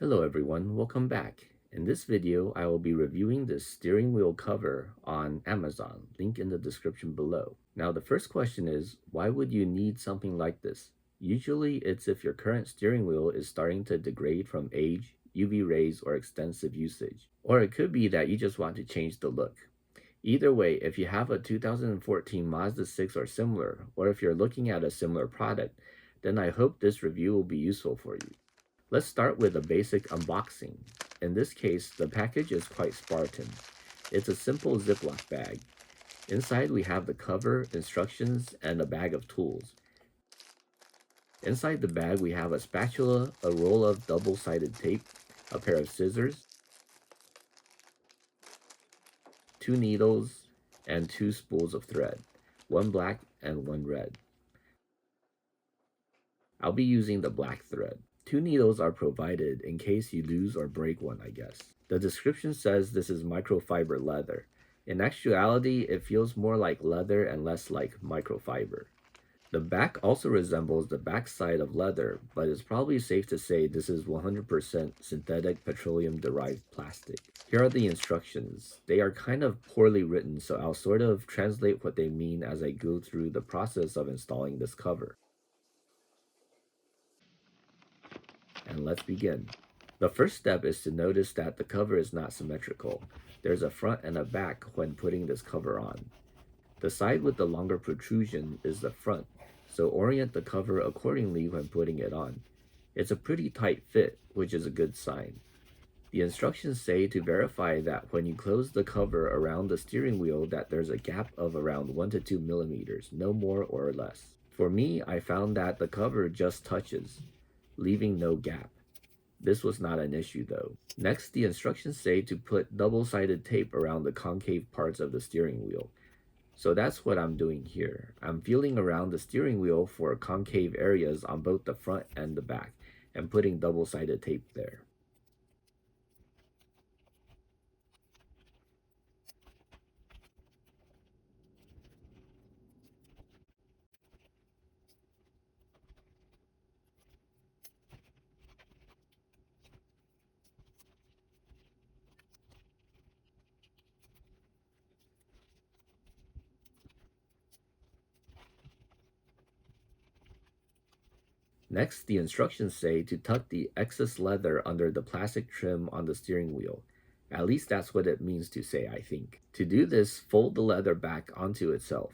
Hello everyone, welcome back. In this video, I will be reviewing the steering wheel cover on Amazon, link in the description below. Now the first question is, why would you need something like this? Usually it's if your current steering wheel is starting to degrade from age, UV rays, or extensive usage. Or it could be that you just want to change the look. Either way, if you have a 2014 Mazda 6 or similar, or if you're looking at a similar product, then I hope this review will be useful for you. Let's start with a basic unboxing. In this case, the package is quite Spartan. It's a simple Ziploc bag. Inside we have the cover, instructions, and a bag of tools. Inside the bag we have a spatula, a roll of double-sided tape, a pair of scissors, two needles, and two spools of thread, one black and one red. I'll be using the black thread. Two needles are provided in case you lose or break one, I guess. The description says this is microfiber leather. In actuality, it feels more like leather and less like microfiber. The back also resembles the backside of leather, but it's probably safe to say this is 100% synthetic petroleum-derived plastic. Here are the instructions. They are kind of poorly written, so I'll sort of translate what they mean as I go through the process of installing this cover. And let's begin. The first step is to notice that the cover is not symmetrical. There's a front and a back when putting this cover on. The side with the longer protrusion is the front, so orient the cover accordingly when putting it on. It's a pretty tight fit, which is a good sign. The instructions say to verify that when you close the cover around the steering wheel that there's a gap of around 1 to 2 millimeters, no more or less. For me, I found that the cover just touches, leaving no gap. This was not an issue though. Next, the instructions say to put double-sided tape around the concave parts of the steering wheel. So that's what I'm doing here. I'm feeling around the steering wheel for concave areas on both the front and the back, and putting double-sided tape there. Next, the instructions say to tuck the excess leather under the plastic trim on the steering wheel. At least that's what it means to say, I think. To do this, fold the leather back onto itself.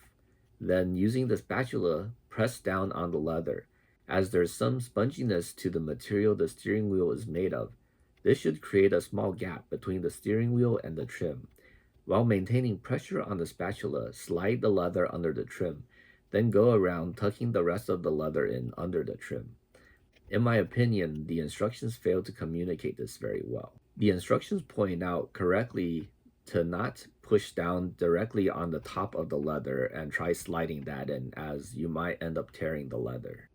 Then, using the spatula, press down on the leather. As there's some sponginess to the material the steering wheel is made of, this should create a small gap between the steering wheel and the trim. While maintaining pressure on the spatula, slide the leather under the trim, then go around tucking the rest of the leather in under the trim. In my opinion, the instructions fail to communicate this very well. The instructions point out correctly to not push down directly on the top of the leather and try sliding that in, as you might end up tearing the leather.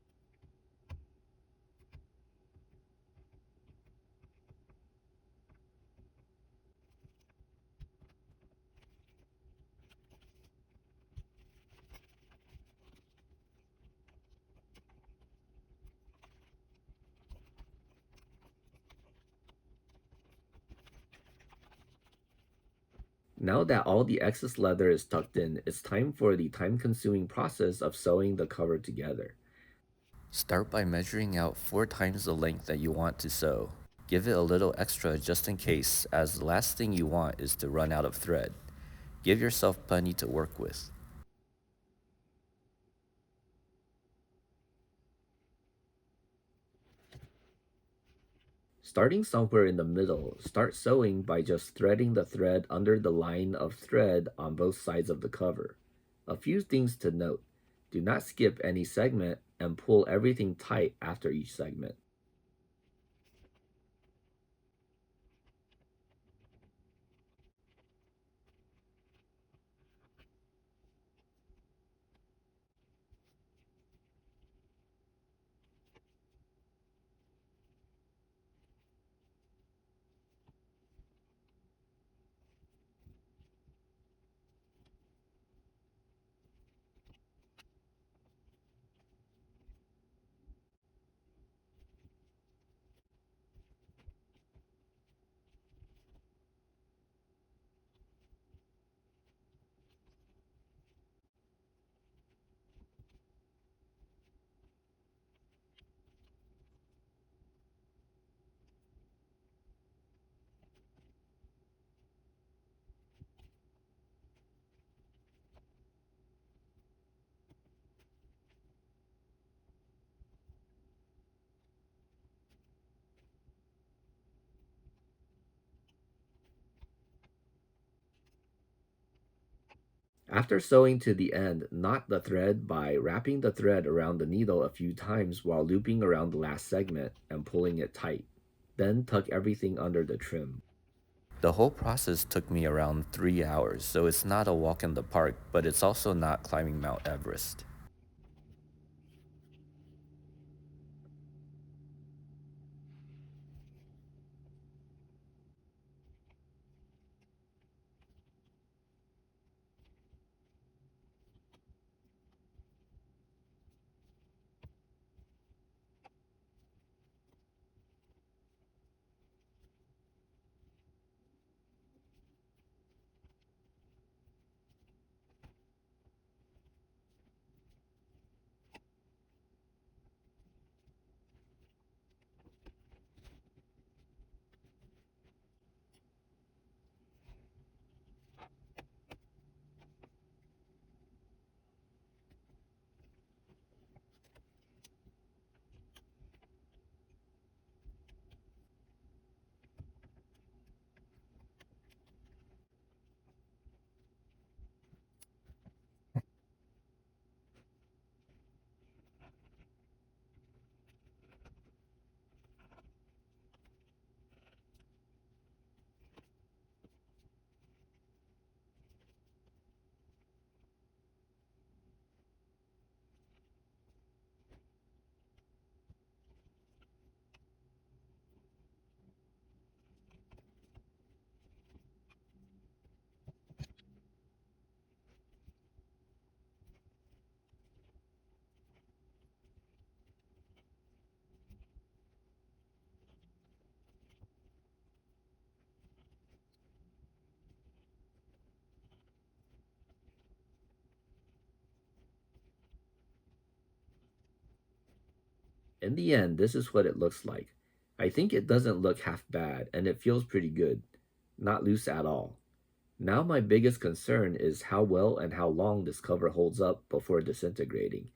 Now that all the excess leather is tucked in, it's time for the time-consuming process of sewing the cover together. Start by measuring out 4 times the length that you want to sew. Give it a little extra just in case, as the last thing you want is to run out of thread. Give yourself plenty to work with. Starting somewhere in the middle, start sewing by just threading the thread under the line of thread on both sides of the cover. A few things to note. Do not skip any segment and pull everything tight after each segment. After sewing to the end, knot the thread by wrapping the thread around the needle a few times while looping around the last segment and pulling it tight. Then tuck everything under the trim. The whole process took me around 3 hours, so it's not a walk in the park, but it's also not climbing Mount Everest. In the end, this is what it looks like. I think it doesn't look half bad and it feels pretty good. Not loose at all. Now my biggest concern is how well and how long this cover holds up before disintegrating.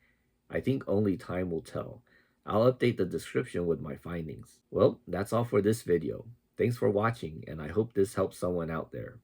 I think only time will tell. I'll update the description with my findings. Well, that's all for this video. Thanks for watching and I hope this helps someone out there.